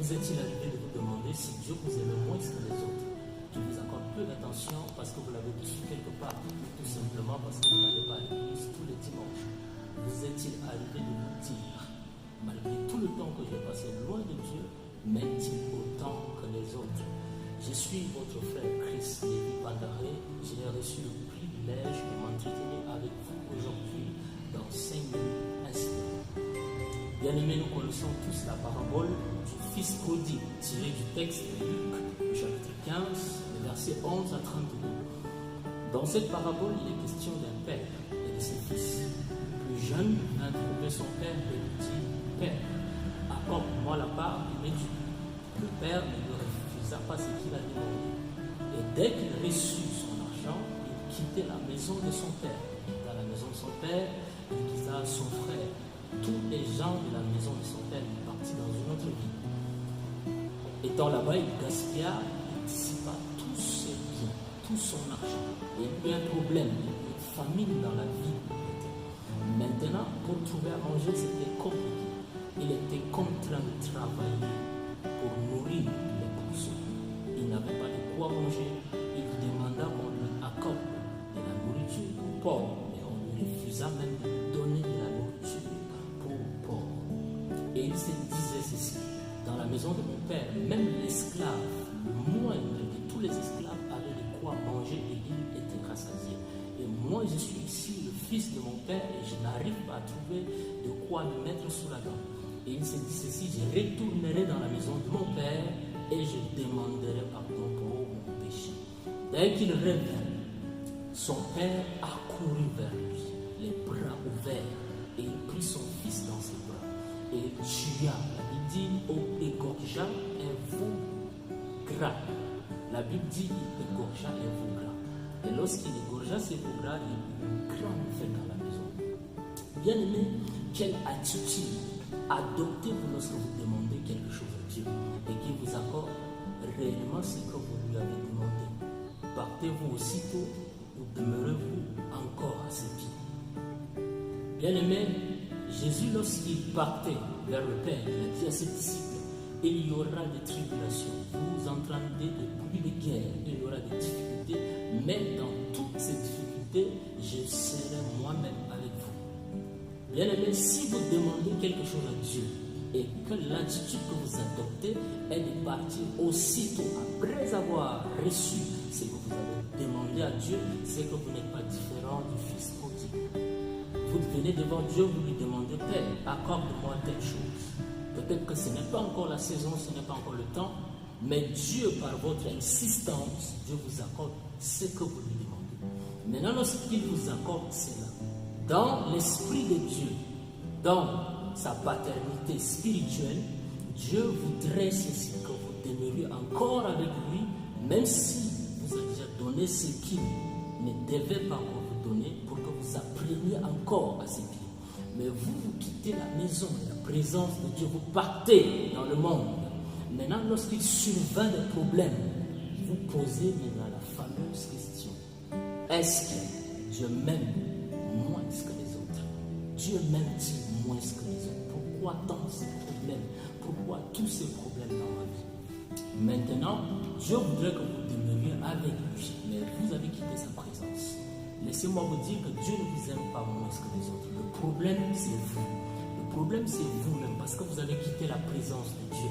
vous est-il arrivé de vous demander si Dieu vous aime moins que les autres? Qui vous accorde peu d'attention parce que vous l'avez reçu quelque part, ou tout simplement parce que vous n'allez pas à l'église tous les dimanches? Vous est-il arrivé de vous dire, malgré tout le temps que j'ai passé loin de Dieu, m'aime-t-il autant que les autres? Je suis votre frère Chris Lévi Pandaré. J'ai reçu le privilège de m'entretenir avec vous aujourd'hui dans 5 minutes incidents. Bien-aimés, nous connaissons tous la parabole du fils prodigue tirée du texte de Luc, chapitre 15, versets 11 à 32. Dans cette parabole, il est question d'un père et de ses fils. Le jeune vint trouver son père et lui dit, Père, accorde-moi la part du médu. Le père ne lui refusa pas ce qu'il a demandé. Et dès qu'il reçut son argent, il quittait la maison de son père. Il quitta la maison de son père, il quitta son frère. Tous les gens de la maison de son père partirent dans une autre ville. Étant là-bas, il gaspilla, il dissipa tous ses biens, tout son argent. Il y a eu un problème, il y a eu une famine dans la ville. Maintenant, pour trouver à manger, c'était compliqué. Il était contraint de travailler pour nourrir les poussons. Il n'avait pas de quoi manger. Il demanda qu'on lui accorde de la nourriture aux pauvres, mais on lui refusa même de lui donner de la nourriture pour pauvres. Et il se disait ceci, dans la maison de mon père, même l'esclave, le moindre de tous les esclaves, avait de quoi manger et il était rassasié. Et moi, je suis ici, le fils de mon père, et je n'arrive pas à trouver de quoi me mettre sous la dent. Et il se dit ceci, je retournerai dans la maison de mon père et je demanderai pardon pour mon péché. Dès qu'il revint, son père accourut vers lui, les bras ouverts, et il prit son fils dans ses bras. Et il tua, la Bible dit, égorgea un veau gras. La Bible dit, il égorgea un veau gras. Et lorsqu'il égorgea ces veaux gras, il y eut une grande fête dans la maison. Bien aimé, quelle attitude adoptez-vous lorsque vous demandez quelque chose à Dieu et qu'il vous accorde réellement ce que vous lui avez demandé? Partez-vous aussitôt ou demeurez-vous encore à ses pieds? Bien-aimé, Jésus, lorsqu'il partait vers le Père, il a dit à ses disciples, il y aura des tribulations, vous entendrez des bruits de guerre, il y aura des difficultés, mais dans toutes ces difficultés, je serai moi-même avec vous. Bien-aimé, si vous demandez quelque chose à Dieu et que l'attitude que vous adoptez est de partir aussitôt après avoir reçu ce que vous avez demandé à Dieu, c'est que vous n'êtes pas différent du fils prodigue. Vous venez devant Dieu, vous lui demandez, Père, accorde-moi telle chose. Peut-être que ce n'est pas encore la saison, ce n'est pas encore le temps, mais Dieu, par votre insistance, Dieu vous accorde ce que vous lui demandez. Maintenant, lorsqu'il vous accorde cela, dans l'esprit de Dieu, dans sa paternité spirituelle, Dieu voudrait ceci, que vous demeuriez encore avec lui, même si vous avez déjà donné ce qu'il ne devait pas encore vous donner, pour que vous appreniez encore à ses pieds. Mais vous quittez la maison, la présence de Dieu, vous partez dans le monde. Maintenant, lorsqu'il survient des problèmes, vous posez maintenant la fameuse question, est-ce que Dieu m'aime moins que les autres? Dieu m'aime-t-il moins que les autres? Pourquoi tant ces problèmes? Pourquoi tous ces problèmes dans ma vie? Maintenant, Dieu voudrait que vous demeuriez avec lui, mais vous avez quitté sa présence. Laissez-moi vous dire que Dieu ne vous aime pas moins que les autres. Le problème, c'est vous. Le problème, c'est vous-même, parce que vous avez quitté la présence de Dieu.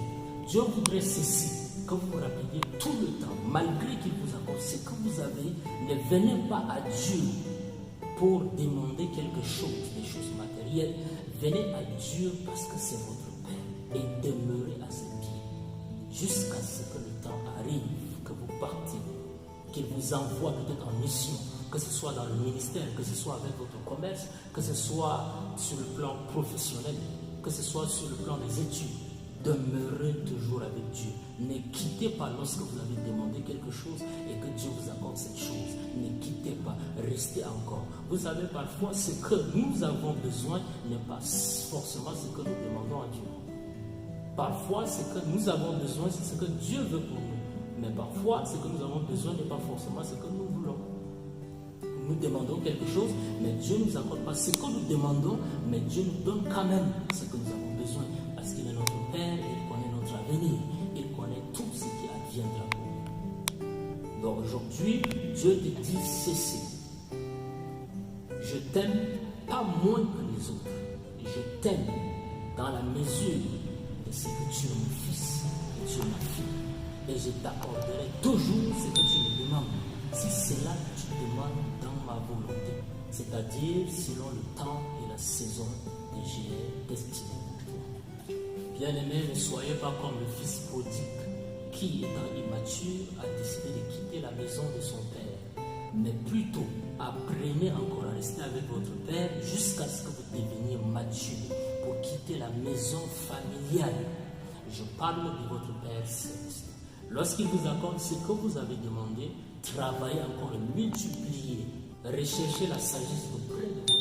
Dieu voudrait ceci, que vous vous rappeliez tout le temps, malgré qu'il vous accorde ce que vous avez, ne venez pas à Dieu pour demander quelque chose, des choses matérielles. Venez à Dieu parce que c'est votre Père et demeurez à ses pieds jusqu'à ce que le temps arrive, que vous partiez, qu'il vous envoie peut-être en mission, que ce soit dans le ministère, que ce soit avec votre commerce, que ce soit sur le plan professionnel, que ce soit sur le plan des études. Demeurez toujours avec Dieu. Ne quittez pas lorsque vous avez demandé quelque chose et que Dieu vous accorde cette chose. Ne quittez pas, restez encore. Vous savez, parfois, ce que nous avons besoin n'est pas forcément ce que nous demandons à Dieu. Parfois, ce que nous avons besoin, c'est ce que Dieu veut pour nous. Mais parfois, ce que nous avons besoin n'est pas forcément ce que nous voulons. Nous demandons quelque chose, mais Dieu ne nous accorde pas ce que nous demandons, mais Dieu nous donne quand même ce que nous avons besoin. Parce qu'il est notre Père, il connaît notre l'avenir. Il connaît tout ce qui adviendra pour nous. Donc aujourd'hui, Dieu te dit ceci. Je t'aime pas moins que les autres. Je t'aime dans la mesure de ce que tu es mon fils et tu es ma fille. Et je t'accorderai toujours ce que tu me demandes. Si c'est là que tu demandes dans ma volonté, c'est-à-dire selon le temps et la saison que j'ai destiné pour toi. Bien-aimés, ne soyez pas comme le fils prodigue qui, étant immature, a décidé de quitter la maison de son père. Mais plutôt, apprenez encore à rester avec votre père jusqu'à ce que vous deveniez mature pour quitter la maison familiale. Je parle de votre Père céleste. Lorsqu'il vous accorde ce que vous avez demandé, travaillez encore, multipliez, recherchez la sagesse auprès de